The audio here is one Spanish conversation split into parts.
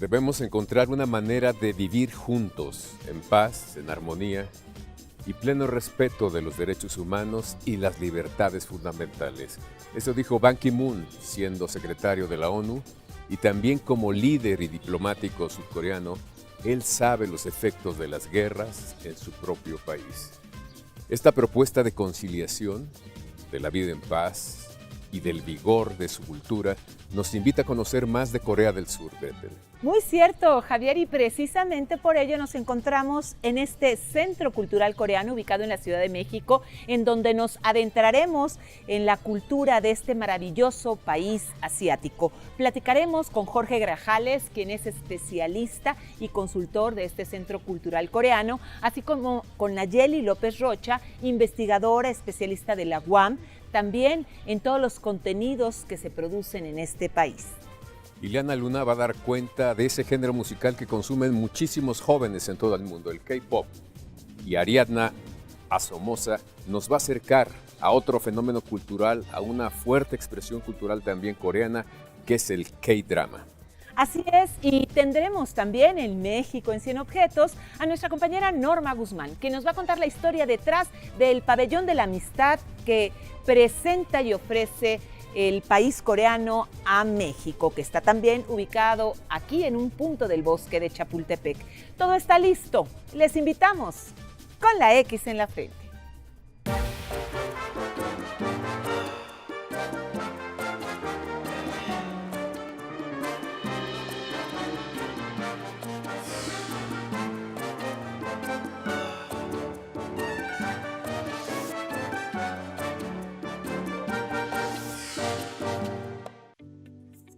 Debemos encontrar una manera de vivir juntos, en paz, en armonía y pleno respeto de los derechos humanos y las libertades fundamentales. Eso dijo Ban Ki-moon, siendo secretario de la ONU, y también como líder y diplomático surcoreano, él sabe los efectos de las guerras en su propio país. Esta propuesta de conciliación, de la vida en paz y del vigor de su cultura, nos invita a conocer más de Corea del Sur, Bethel. Muy cierto, Javier, y precisamente por ello nos encontramos en este Centro Cultural Coreano ubicado en la Ciudad de México, en donde nos adentraremos en la cultura de este maravilloso país asiático. Platicaremos con Jorge Grajales, quien es especialista y consultor de este Centro Cultural Coreano, así como con Nayeli López Rocha, investigadora especialista de la UAM, también en todos los contenidos que se producen en este país. Ileana Luna va a dar cuenta de ese género musical que consumen muchísimos jóvenes en todo el mundo, el K-pop. Y Ariadna Asomosa nos va a acercar a otro fenómeno cultural, a una fuerte expresión cultural también coreana, que es el K-drama. Así es, y tendremos también en México en 100 Objetos a nuestra compañera Norma Guzmán, que nos va a contar la historia detrás del Pabellón de la Amistad que presenta y ofrece el país coreano a México, que está también ubicado aquí en un punto del bosque de Chapultepec. Todo está listo, les invitamos con la X en la frente.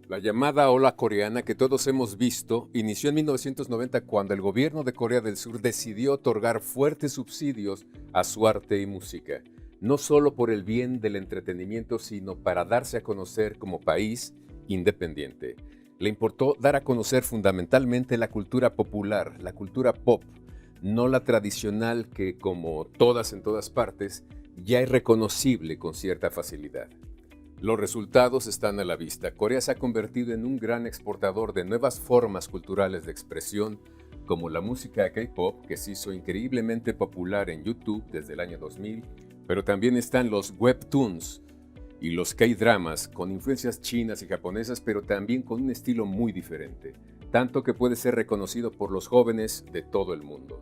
La llamada ola coreana que todos hemos visto inició en 1990 cuando el gobierno de Corea del Sur decidió otorgar fuertes subsidios a su arte y música, no solo por el bien del entretenimiento, sino para darse a conocer como país independiente. Le importó dar a conocer fundamentalmente la cultura popular, la cultura pop, no la tradicional que, como todas en todas partes, ya es reconocible con cierta facilidad. Los resultados están a la vista. Corea se ha convertido en un gran exportador de nuevas formas culturales de expresión, como la música K-pop, que se hizo increíblemente popular en YouTube desde el año 2000, pero también están los webtoons y los K-dramas, con influencias chinas y japonesas, pero también con un estilo muy diferente, tanto que puede ser reconocido por los jóvenes de todo el mundo.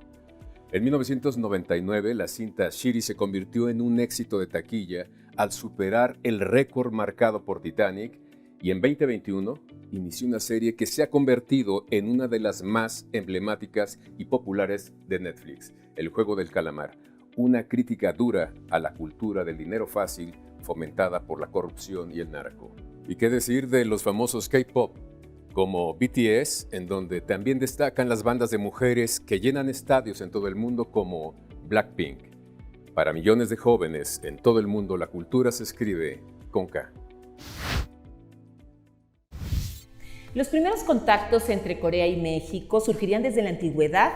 En 1999, la cinta Shiri se convirtió en un éxito de taquilla al superar el récord marcado por Titanic, y en 2021 inició una serie que se ha convertido en una de las más emblemáticas y populares de Netflix, El Juego del Calamar, una crítica dura a la cultura del dinero fácil fomentada por la corrupción y el narco. ¿Y qué decir de los famosos K-pop? Como BTS, en donde también destacan las bandas de mujeres que llenan estadios en todo el mundo, como Blackpink. Para millones de jóvenes en todo el mundo, la cultura se escribe con K. Los primeros contactos entre Corea y México surgirían desde la antigüedad,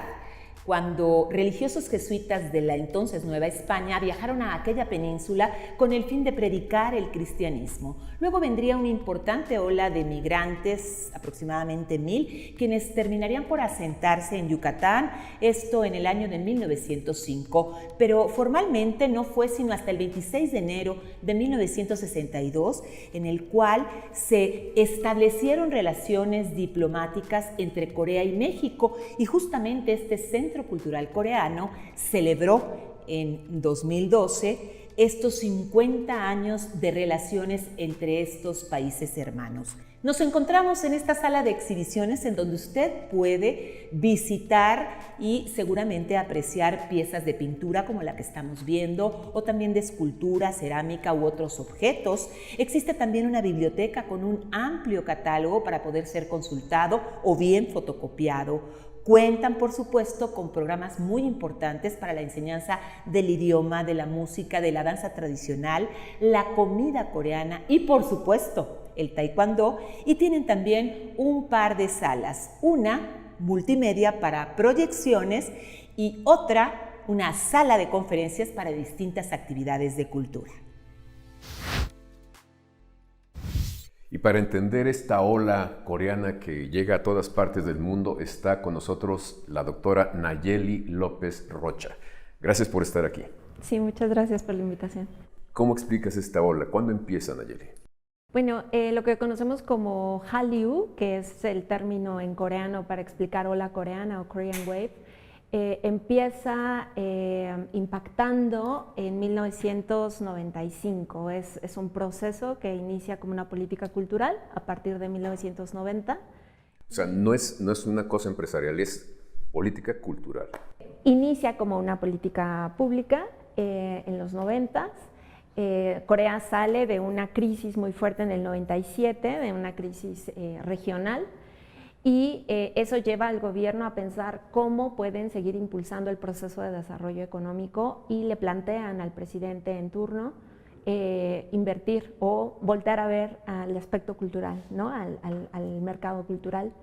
cuando religiosos jesuitas de la entonces Nueva España viajaron a aquella península con el fin de predicar el cristianismo. Luego vendría una importante ola de migrantes, aproximadamente 1000, quienes terminarían por asentarse en Yucatán, esto en el año de 1905, pero formalmente no fue sino hasta el 26 de enero de 1962, en el cual se establecieron relaciones diplomáticas entre Corea y México, y justamente este Centro Cultural Coreano celebró en 2012 estos 50 años de relaciones entre estos países hermanos. Nos encontramos en esta sala de exhibiciones en donde usted puede visitar y seguramente apreciar piezas de pintura como la que estamos viendo, o también de escultura, cerámica u otros objetos. Existe también una biblioteca con un amplio catálogo para poder ser consultado o bien fotocopiado. Cuentan, por supuesto, con programas muy importantes para la enseñanza del idioma, de la música, de la danza tradicional, la comida coreana y, por supuesto, el taekwondo. Y tienen también un par de salas, una multimedia para proyecciones y otra, una sala de conferencias para distintas actividades de cultura. Y para entender esta ola coreana que llega a todas partes del mundo, está con nosotros la doctora Nayeli López Rocha. Gracias por estar aquí. Sí, muchas gracias por la invitación. ¿Cómo explicas esta ola? ¿Cuándo empieza, Nayeli? Bueno, lo que conocemos como Hallyu, que es el término en coreano para explicar ola coreana o Korean Wave, empieza impactando en 1995. Es un proceso que inicia como una política cultural a partir de 1990. O sea, no es una cosa empresarial, es política cultural. Inicia como una política pública en los 90. Corea sale de una crisis muy fuerte en el 97, de una crisis regional. Y eso lleva al gobierno a pensar cómo pueden seguir impulsando el proceso de desarrollo económico y le plantean al presidente en turno invertir o voltear a ver al aspecto cultural, ¿no? al mercado cultural.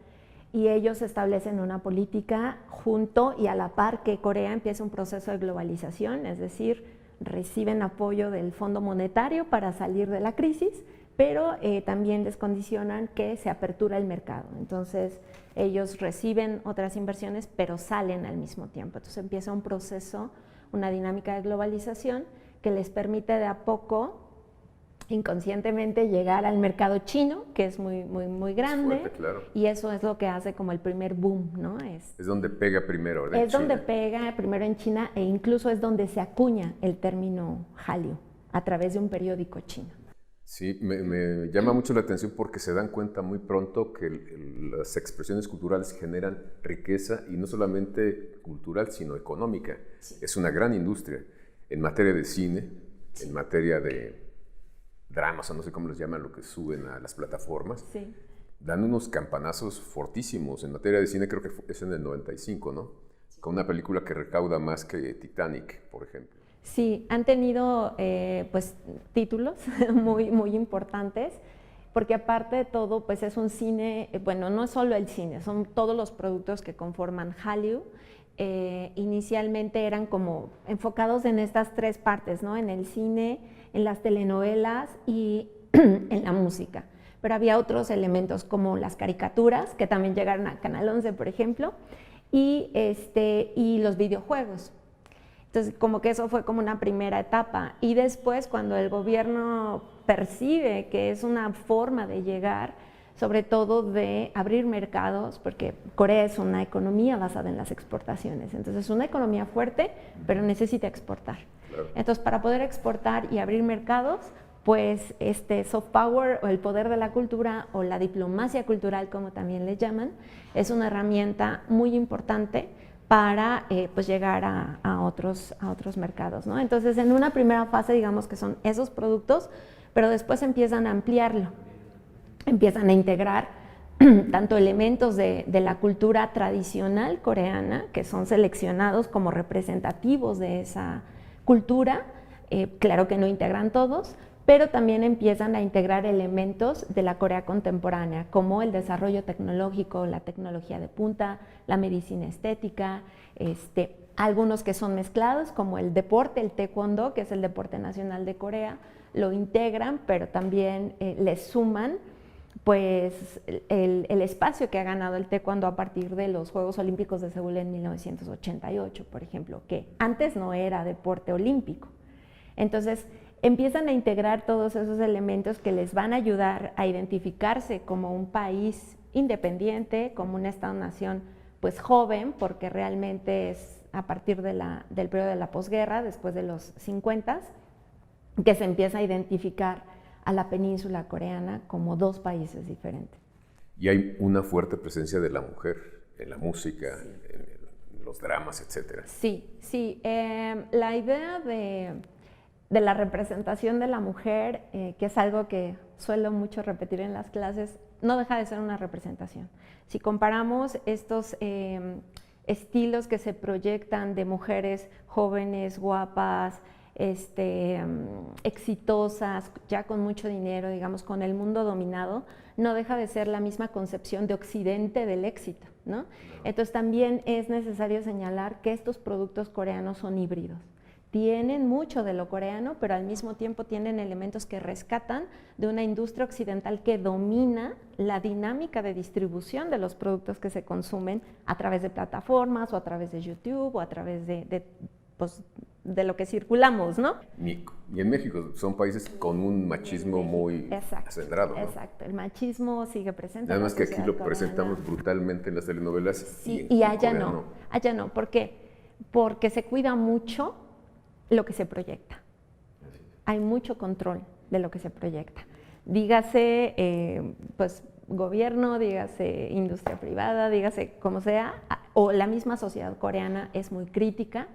Y ellos establecen una política junto y a la par que Corea empieza un proceso de globalización, es decir, reciben apoyo del Fondo Monetario para salir de la crisis, pero también les condicionan que se apertura el mercado. Entonces, ellos reciben otras inversiones, pero salen al mismo tiempo. Entonces, empieza un proceso, una dinámica de globalización que les permite de a poco, inconscientemente, llegar al mercado chino, que es muy grande. Es fuerte, claro. Y eso es lo que hace como el primer boom, ¿no? Es donde pega primero, ¿verdad? Es donde pega primero en China e incluso es donde se acuña el término Hallyu a través de un periódico chino. Sí, me llama mucho la atención porque se dan cuenta muy pronto que las expresiones culturales generan riqueza y no solamente cultural, sino económica. Sí. Es una gran industria en materia de cine, sí, en materia de dramas, o no sé cómo les llaman, lo que suben a las plataformas. Sí. Dan unos campanazos fortísimos. En materia de cine creo que es en el 95, ¿no? Sí. Con una película que recauda más que Titanic, por ejemplo. Sí, han tenido pues títulos muy importantes, porque aparte de todo, pues es un cine, bueno, no es solo el cine, son todos los productos que conforman Hallyu. Inicialmente eran como enfocados en estas tres partes, ¿no? En el cine, en las telenovelas y en la música. Pero había otros elementos como las caricaturas, que también llegaron a Canal 11, por ejemplo, y los videojuegos. Entonces, como que eso fue como una primera etapa. Y después, cuando el gobierno percibe que es una forma de llegar, sobre todo de abrir mercados, porque Corea es una economía basada en las exportaciones. Entonces, es una economía fuerte, pero necesita exportar. Claro. Entonces, para poder exportar y abrir mercados, pues soft power o el poder de la cultura o la diplomacia cultural, como también le llaman, es una herramienta muy importante para pues llegar a otros mercados, ¿no? Entonces, en una primera fase, digamos que son esos productos, pero después empiezan a ampliarlo, empiezan a integrar tanto elementos de la cultura tradicional coreana, que son seleccionados como representativos de esa cultura, claro que no integran todos, pero también empiezan a integrar elementos de la Corea contemporánea, como el desarrollo tecnológico, la tecnología de punta, la medicina estética, algunos que son mezclados, como el deporte, el taekwondo, que es el deporte nacional de Corea, lo integran, pero también les suman pues, el espacio que ha ganado el taekwondo a partir de los Juegos Olímpicos de Seúl en 1988, por ejemplo, que antes no era deporte olímpico. Entonces, empiezan a integrar todos esos elementos que les van a ayudar a identificarse como un país independiente, como un Estado-nación pues joven, porque realmente es a partir del periodo de la posguerra, después de los 50, que se empieza a identificar a la península coreana como dos países diferentes. Y hay una fuerte presencia de la mujer en la música, sí, en los dramas, etcétera. Sí, sí. La idea de la representación de la mujer, que es algo que suelo mucho repetir en las clases, no deja de ser una representación. Si comparamos estos estilos que se proyectan de mujeres jóvenes, guapas, exitosas, ya con mucho dinero, digamos, con el mundo dominado, no deja de ser la misma concepción de Occidente del éxito, ¿no? Entonces también es necesario señalar que estos productos coreanos son híbridos. tienen mucho de lo coreano, pero al mismo tiempo tienen elementos que rescatan de una industria occidental que domina la dinámica de distribución de los productos que se consumen a través de plataformas o a través de YouTube o a través pues, de lo que circulamos, ¿no? Y en México son países con un machismo muy acendrado, ¿no? Exacto, el machismo sigue presente. Nada más que aquí lo presentamos brutalmente en las telenovelas. Sí, y allá no. ¿Por qué? Porque se cuida mucho lo que se proyecta. Hay mucho control de lo que se proyecta. Dígase, pues, gobierno, dígase industria privada, dígase como sea, o la misma sociedad coreana es muy crítica.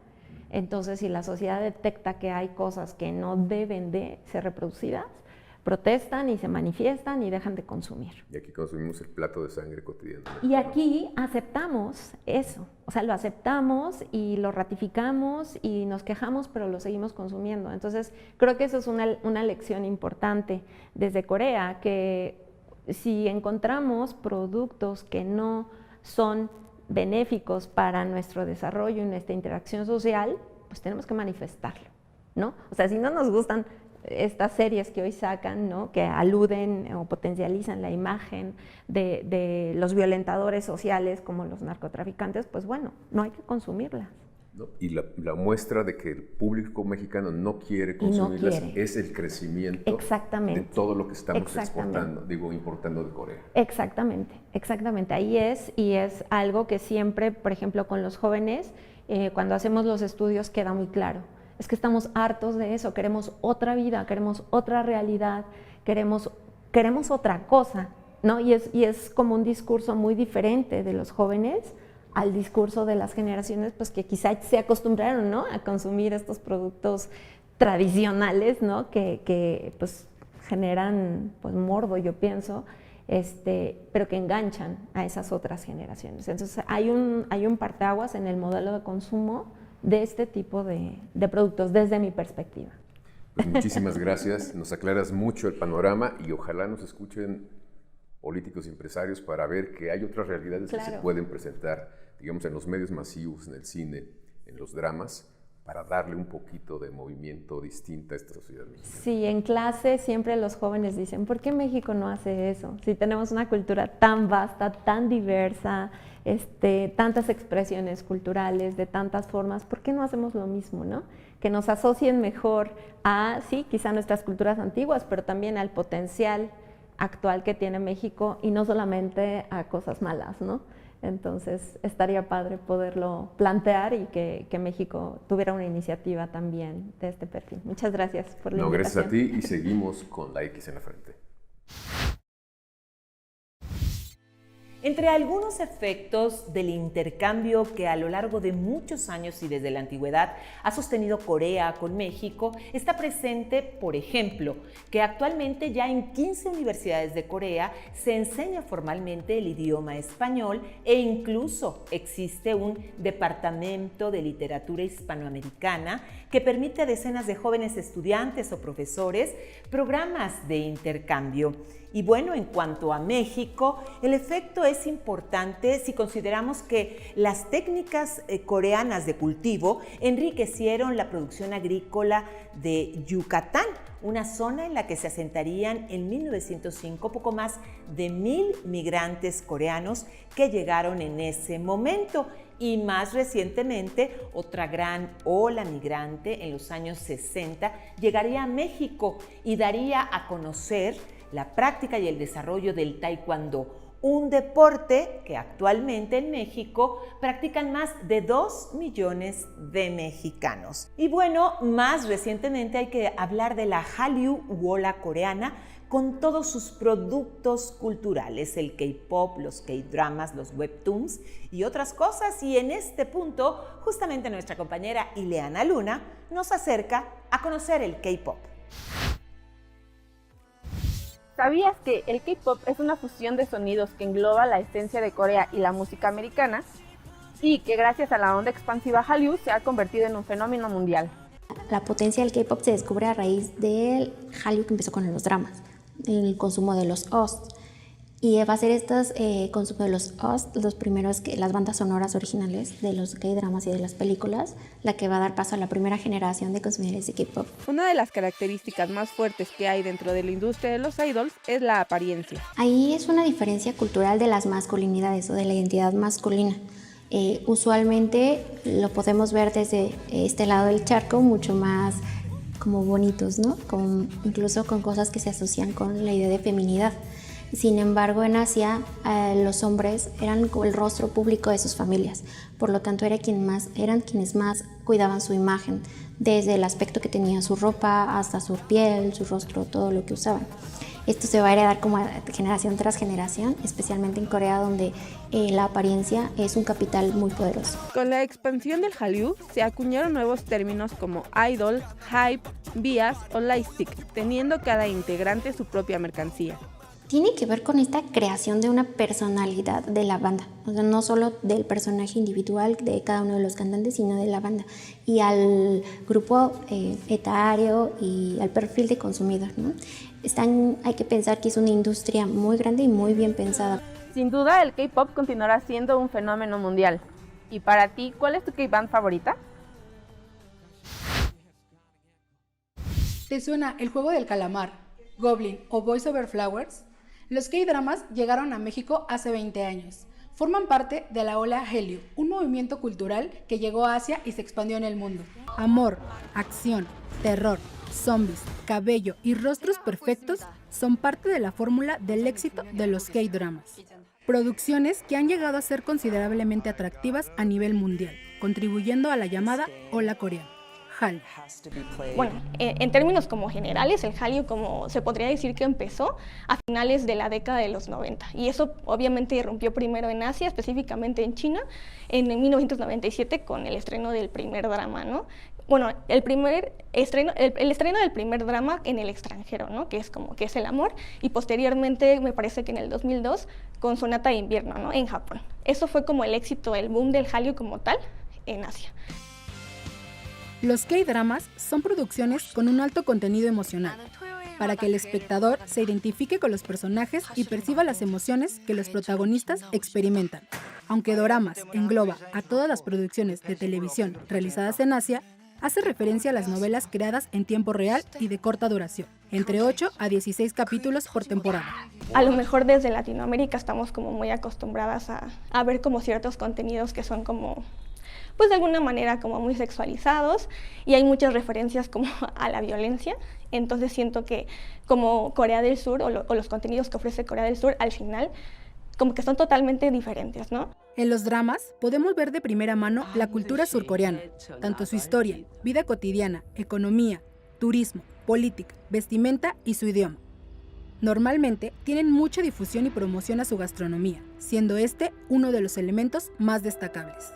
Entonces, si la sociedad detecta que hay cosas que no deben de ser reproducidas, protestan y se manifiestan y dejan de consumir. Y aquí consumimos el plato de sangre cotidianamente. Y aquí aceptamos eso, o sea, lo aceptamos y lo ratificamos y nos quejamos, pero lo seguimos consumiendo. Entonces, creo que eso es una lección importante desde Corea, que si encontramos productos que no son benéficos para nuestro desarrollo y nuestra interacción social, pues tenemos que manifestarlo, ¿no? O sea, si no nos gustan estas series que hoy sacan, ¿no?, que aluden o potencializan la imagen de los violentadores sociales como los narcotraficantes, pues bueno, no hay que consumirlas. ¿No? Y la muestra de que el público mexicano no quiere consumirlas es el crecimiento de todo lo que estamos importando de Corea. Exactamente. Ahí es, y es algo que siempre, por ejemplo, con los jóvenes, cuando hacemos los estudios queda muy claro. Es que estamos hartos de eso, queremos otra vida, queremos otra realidad, queremos otra cosa, ¿no? Y es como un discurso muy diferente de los jóvenes al discurso de las generaciones, pues que quizá se acostumbraron, ¿no?, a consumir estos productos tradicionales, ¿no?, que pues generan pues morbo, yo pienso, pero que enganchan a esas otras generaciones. Entonces hay un parteaguas en el modelo de consumo de este tipo de productos, desde mi perspectiva. Pues muchísimas gracias, nos aclaras mucho el panorama y ojalá nos escuchen políticos y empresarios para ver que hay otras realidades que se pueden presentar, digamos, en los medios masivos, en el cine, en los dramas, para darle un poquito de movimiento distinto a esta sociedad mexicana. Sí, en clase siempre los jóvenes dicen, ¿por qué México no hace eso? Si tenemos una cultura tan vasta, tan diversa, tantas expresiones culturales, de tantas formas, ¿por qué no hacemos lo mismo, no? Que nos asocien mejor a, sí, quizá nuestras culturas antiguas, pero también al potencial actual que tiene México y no solamente a cosas malas, ¿no? Entonces, estaría padre poderlo plantear y que México tuviera una iniciativa también de este perfil. Muchas gracias por la invitación. Gracias a ti y seguimos con la X en la frente. Entre algunos efectos del intercambio que a lo largo de muchos años y desde la antigüedad ha sostenido Corea con México, está presente, por ejemplo, que actualmente ya en 15 universidades de Corea se enseña formalmente el idioma español e incluso existe un departamento de literatura hispanoamericana que permite a decenas de jóvenes estudiantes o profesores programas de intercambio. Y bueno, en cuanto a México, el efecto es importante si consideramos que las técnicas coreanas de cultivo enriquecieron la producción agrícola de Yucatán, una zona en la que se asentarían en 1905 poco más de 1,000 migrantes coreanos que llegaron en ese momento. Y más recientemente, otra gran ola migrante en los años 60 llegaría a México y daría a conocer la práctica y el desarrollo del taekwondo, un deporte que actualmente en México practican más de 2 millones de mexicanos. Y bueno, más recientemente hay que hablar de la Hallyu u ola coreana, con todos sus productos culturales, el K-pop, los K-dramas, los webtoons y otras cosas. Y en este punto, justamente nuestra compañera Ileana Luna nos acerca a conocer el K-pop. ¿Sabías que el K-pop es una fusión de sonidos que engloba la esencia de Corea y la música americana? Y que gracias a la onda expansiva Hallyu se ha convertido en un fenómeno mundial. La potencia del K-pop se descubre a raíz del Hallyu, que empezó con los dramas, el consumo de los OST. Y va a ser consumo de los OST, los primeros, las bandas sonoras originales de los K-dramas y de las películas, la que va a dar paso a la primera generación de consumidores de K-pop. Una de las características más fuertes que hay dentro de la industria de los idols es la apariencia. Ahí es una diferencia cultural de las masculinidades o de la identidad masculina. Usualmente lo podemos ver desde este lado del charco mucho más como bonitos, ¿no? Incluso con cosas que se asocian con la idea de feminidad. Sin embargo, en Asia, los hombres eran el rostro público de sus familias, por lo tanto eran quienes más cuidaban su imagen, desde el aspecto que tenía su ropa hasta su piel, su rostro, todo lo que usaban. Esto se va a heredar como generación tras generación, especialmente en Corea, donde la apariencia es un capital muy poderoso. Con la expansión del Hallyu, se acuñaron nuevos términos como idol, hype, bias o lightstick, teniendo cada integrante su propia mercancía. Tiene que ver con esta creación de una personalidad de la banda, o sea, no solo del personaje individual de cada uno de los cantantes, sino de la banda y al grupo etario y al perfil de consumidor, ¿no? Hay que pensar que es una industria muy grande y muy bien pensada. Sin duda, el K-pop continuará siendo un fenómeno mundial. ¿Y para ti, cuál es tu K-band favorita? ¿Te suena El Juego del Calamar, Goblin o Boys Over Flowers? Los K-dramas llegaron a México hace 20 años. Forman parte de la ola Hallyu, un movimiento cultural que llegó a Asia y se expandió en el mundo. Amor, acción, terror, zombies, cabello y rostros perfectos son parte de la fórmula del éxito de los K-dramas. Producciones que han llegado a ser considerablemente atractivas a nivel mundial, contribuyendo a la llamada ola coreana. Hallyu. Bueno, en términos como generales, el Hallyu como se podría decir que empezó a finales de la década de los 90 y eso obviamente irrumpió primero en Asia, específicamente en China, en 1997 con el estreno del primer drama, ¿no? Bueno, el estreno del primer drama en el extranjero, ¿no? Que es El Amor, y posteriormente me parece que en el 2002 con Sonata de Invierno, ¿no? En Japón. Eso fue como el éxito, el boom del Hallyu como tal en Asia. Los K-dramas son producciones con un alto contenido emocional, para que el espectador se identifique con los personajes y perciba las emociones que los protagonistas experimentan. Aunque Doramas engloba a todas las producciones de televisión realizadas en Asia, hace referencia a las novelas creadas en tiempo real y de corta duración, entre 8 a 16 capítulos por temporada. A lo mejor desde Latinoamérica estamos como muy acostumbradas a ver como ciertos contenidos que son como, pues de alguna manera como muy sexualizados y hay muchas referencias como a la violencia. Entonces siento que como Corea del Sur o los contenidos que ofrece Corea del Sur al final como que son totalmente diferentes, ¿no? En los dramas podemos ver de primera mano la cultura surcoreana, tanto su historia, vida cotidiana, economía, turismo, política, vestimenta y su idioma. Normalmente tienen mucha difusión y promoción a su gastronomía, siendo este uno de los elementos más destacables.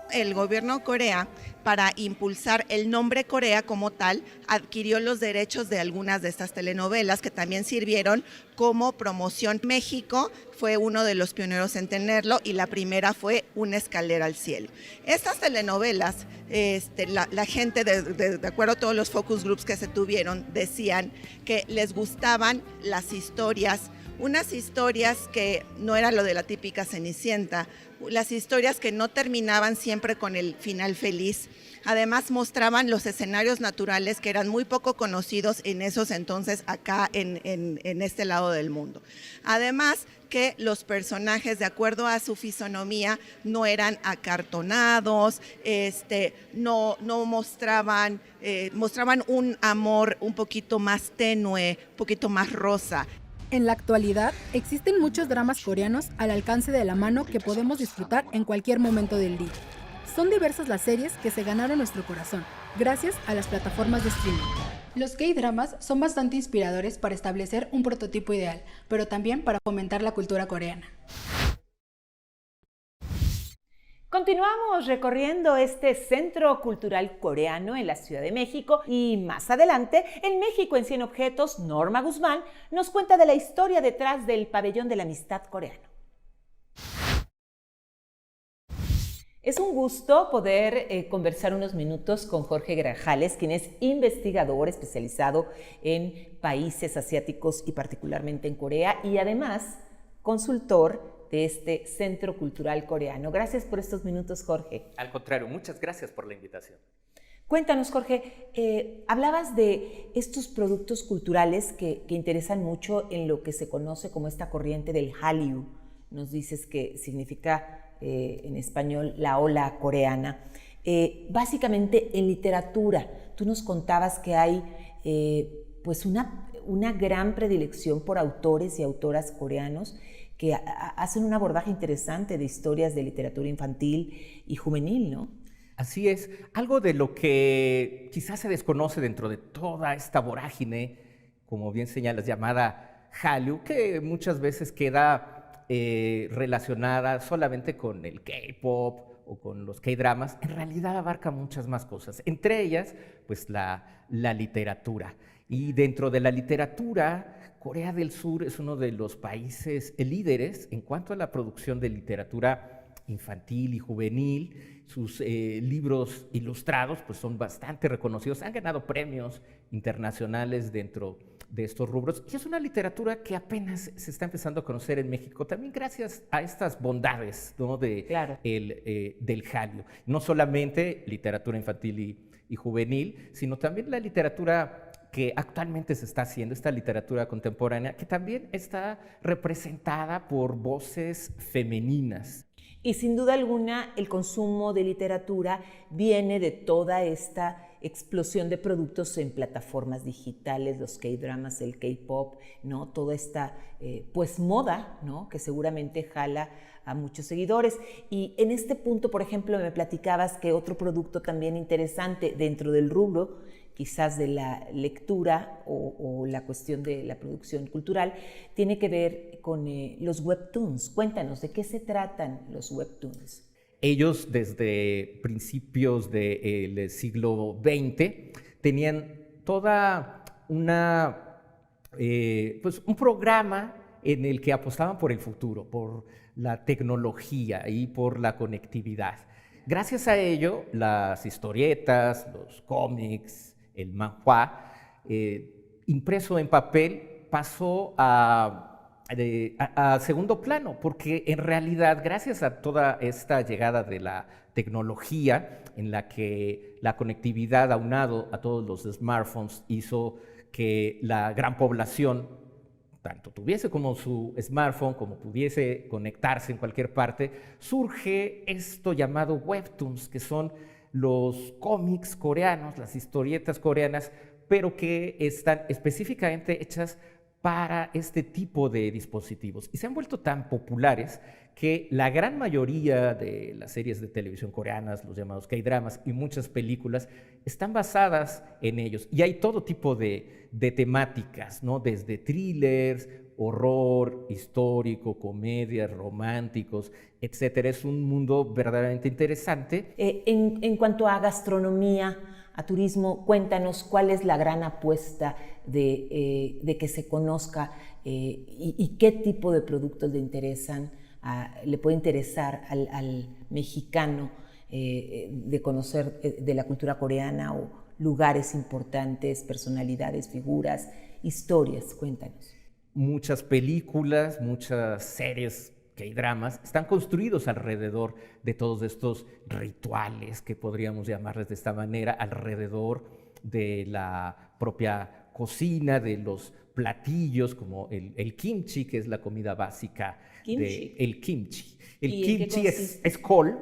El gobierno de Corea, para impulsar el nombre Corea como tal, adquirió los derechos de algunas de estas telenovelas que también sirvieron como promoción. México fue uno de los pioneros en tenerlo y la primera fue Una escalera al cielo. Estas telenovelas, la gente, de acuerdo a todos los focus groups que se tuvieron, decían que les gustaban las historias, unas historias que no era lo de la típica Cenicienta, las historias que no terminaban siempre con el final feliz. Además mostraban los escenarios naturales que eran muy poco conocidos en esos entonces acá en este lado del mundo. Además que los personajes, de acuerdo a su fisonomía, no eran acartonados, no mostraban un amor un poquito más tenue, un poquito más rosa. En la actualidad, existen muchos dramas coreanos al alcance de la mano que podemos disfrutar en cualquier momento del día. Son diversas las series que se ganaron nuestro corazón, gracias a las plataformas de streaming. Los K-dramas son bastante inspiradores para establecer un prototipo ideal, pero también para fomentar la cultura coreana. Continuamos recorriendo este centro cultural coreano en la Ciudad de México y más adelante, en México en 100 objetos, Norma Guzmán nos cuenta de la historia detrás del Pabellón de la Amistad coreano. Es un gusto poder conversar unos minutos con Jorge Grajales, quien es investigador especializado en países asiáticos y particularmente en Corea, y además consultor de este Centro Cultural Coreano. Gracias por estos minutos, Jorge. Al contrario, muchas gracias por la invitación. Cuéntanos, Jorge, hablabas de estos productos culturales que interesan mucho en lo que se conoce como esta corriente del Hallyu. Nos dices que significa en español la ola coreana. Básicamente en literatura, tú nos contabas que hay pues una gran predilección por autores y autoras coreanos que hacen un abordaje interesante de historias de literatura infantil y juvenil, ¿no? Así es, algo de lo que quizás se desconoce dentro de toda esta vorágine, como bien señalas, llamada Hallyu, que muchas veces queda relacionada solamente con el K-pop o con los K-dramas, en realidad abarca muchas más cosas, entre ellas pues la literatura. Y dentro de la literatura, Corea del Sur es uno de los países líderes en cuanto a la producción de literatura infantil y juvenil. Sus libros ilustrados pues son bastante reconocidos, han ganado premios internacionales dentro de estos rubros, y es una literatura que apenas se está empezando a conocer en México, también gracias a estas bondades, ¿no? Claro. Del Hallyu. No solamente literatura infantil y juvenil, sino también la literatura que actualmente se está haciendo, esta literatura contemporánea, que también está representada por voces femeninas. Y sin duda alguna, el consumo de literatura viene de toda esta explosión de productos en plataformas digitales, los K-dramas, el K-pop, ¿no? Toda esta pues moda, ¿no? Que seguramente jala a muchos seguidores. Y en este punto, por ejemplo, me platicabas que otro producto también interesante dentro del rubro, quizás de la lectura o la cuestión de la producción cultural, tiene que ver con los webtoons. Cuéntanos, ¿de qué se tratan los webtoons? Ellos desde principios del siglo XX tenían toda pues un programa en el que apostaban por el futuro, por la tecnología y por la conectividad. Gracias a ello, las historietas, los cómics, el manhwa, impreso en papel, pasó a segundo plano, porque en realidad, gracias a toda esta llegada de la tecnología, en la que la conectividad aunado a todos los smartphones hizo que la gran población tanto tuviese como su smartphone, como pudiese conectarse en cualquier parte, surge esto llamado webtoons, que son los cómics coreanos, las historietas coreanas, pero que están específicamente hechas para este tipo de dispositivos. Y se han vuelto tan populares que la gran mayoría de las series de televisión coreanas, los llamados K-dramas, y muchas películas están basadas en ellos. Y hay todo tipo de temáticas, ¿no? Desde thrillers, horror, histórico, comedias, románticos, etcétera. Es un mundo verdaderamente interesante. En cuanto a gastronomía, a turismo, cuéntanos cuál es la gran apuesta de que se conozca y qué tipo de productos le puede interesar al mexicano de conocer de la cultura coreana o lugares importantes, personalidades, figuras, historias. Cuéntanos. Muchas películas, muchas series K-dramas están construidos alrededor de todos estos rituales, que podríamos llamarles de esta manera, alrededor de la propia cocina, de los platillos como el kimchi, que es la comida básica del kimchi. El kimchi es col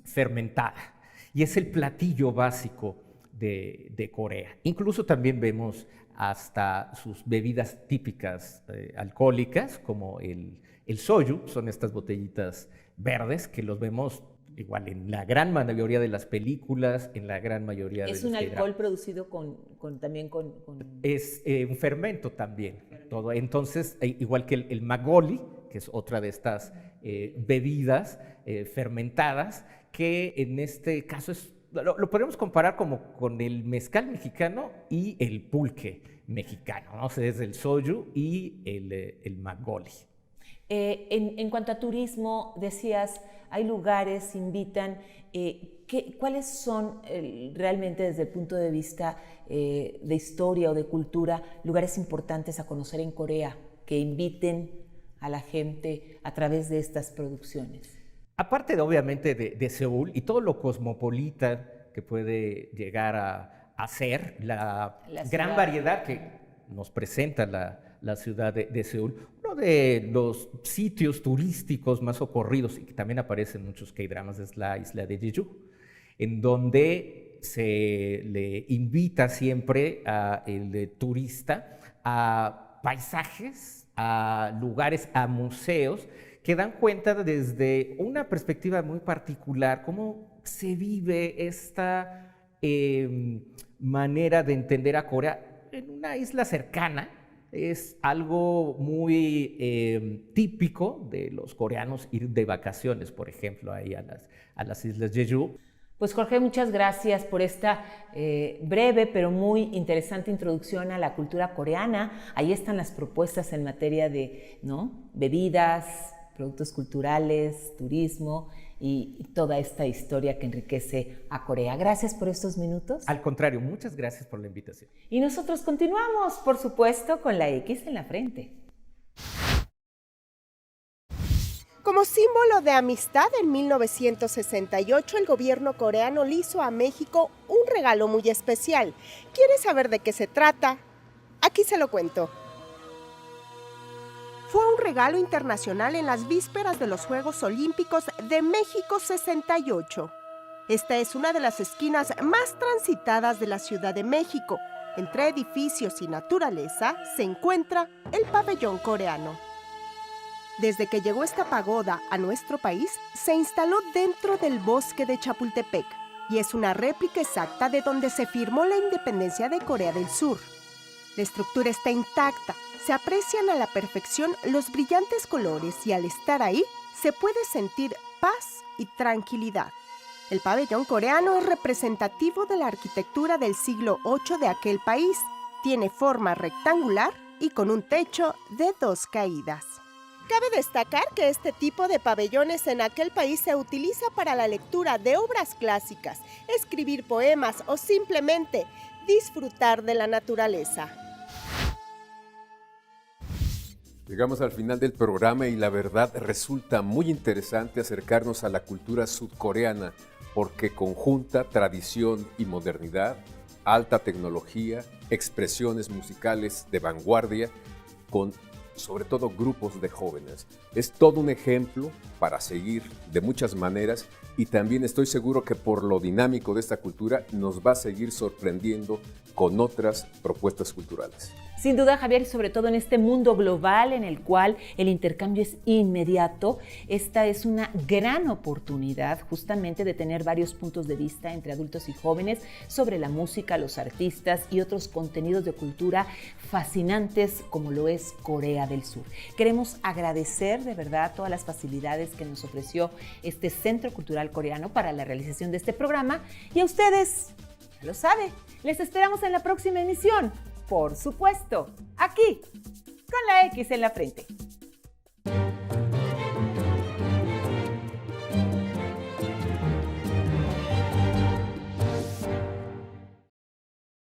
fermentada y es el platillo básico de Corea. Incluso también vemos hasta sus bebidas típicas alcohólicas, como el soju, son estas botellitas verdes que los vemos igual en la gran mayoría de las películas, en la gran mayoría de los ¿Es un alcohol producido también con...? Es un fermento también. Todo. Entonces, igual que el makgeolli, que es otra de estas bebidas fermentadas, que en este caso lo podemos comparar como con el mezcal mexicano y el pulque mexicano, ¿no? O sea, es el soju y el makgeolli. En cuanto a turismo, decías, hay lugares, invitan. ¿Cuáles son realmente desde el punto de vista de historia o de cultura lugares importantes a conocer en Corea que inviten a la gente a través de estas producciones? Aparte obviamente de Seúl y todo lo cosmopolita que puede llegar a ser la gran variedad que nos presenta la ciudad de Seúl, uno de los sitios turísticos más socorridos y que también aparece en muchos K-dramas es la isla de Jeju, en donde se le invita siempre al turista a paisajes, a lugares, a museos que dan cuenta desde una perspectiva muy particular cómo se vive esta manera de entender a Corea en una isla cercana. Es algo muy típico de los coreanos ir de vacaciones, por ejemplo, ahí a las islas Jeju. Pues Jorge, muchas gracias por esta breve pero muy interesante introducción a la cultura coreana. Ahí están las propuestas en materia de bebidas, productos culturales, turismo y toda esta historia que enriquece a Corea. Gracias por estos minutos. Al contrario, muchas gracias por la invitación. Y nosotros continuamos, por supuesto, con la X en la frente. Como símbolo de amistad, en 1968 el gobierno coreano le hizo a México un regalo muy especial. ¿Quieres saber de qué se trata? Aquí se lo cuento. Fue un regalo internacional en las vísperas de los Juegos Olímpicos de México 68. Esta es una de las esquinas más transitadas de la Ciudad de México. Entre edificios y naturaleza se encuentra el pabellón coreano. Desde que llegó esta pagoda a nuestro país, se instaló dentro del bosque de Chapultepec y es una réplica exacta de donde se firmó la independencia de Corea del Sur. La estructura está intacta, se aprecian a la perfección los brillantes colores y al estar ahí se puede sentir paz y tranquilidad. El pabellón coreano es representativo de la arquitectura del siglo VIII de aquel país. Tiene forma rectangular y con un techo de 2 caídas. Cabe destacar que este tipo de pabellones en aquel país se utiliza para la lectura de obras clásicas, escribir poemas o simplemente disfrutar de la naturaleza. Llegamos al final del programa y la verdad resulta muy interesante acercarnos a la cultura sudcoreana porque conjunta tradición y modernidad, alta tecnología, expresiones musicales de vanguardia con sobre todo grupos de jóvenes. Es todo un ejemplo para seguir de muchas maneras y también estoy seguro que por lo dinámico de esta cultura nos va a seguir sorprendiendo con otras propuestas culturales. Sin duda, Javier, y sobre todo en este mundo global en el cual el intercambio es inmediato, esta es una gran oportunidad justamente de tener varios puntos de vista entre adultos y jóvenes sobre la música, los artistas y otros contenidos de cultura fascinantes como lo es Corea del Sur. Queremos agradecer de verdad todas las facilidades que nos ofreció este Centro Cultural Coreano para la realización de este programa y a ustedes, ya lo sabe, les esperamos en la próxima emisión. Por supuesto, aquí, con la X en la frente.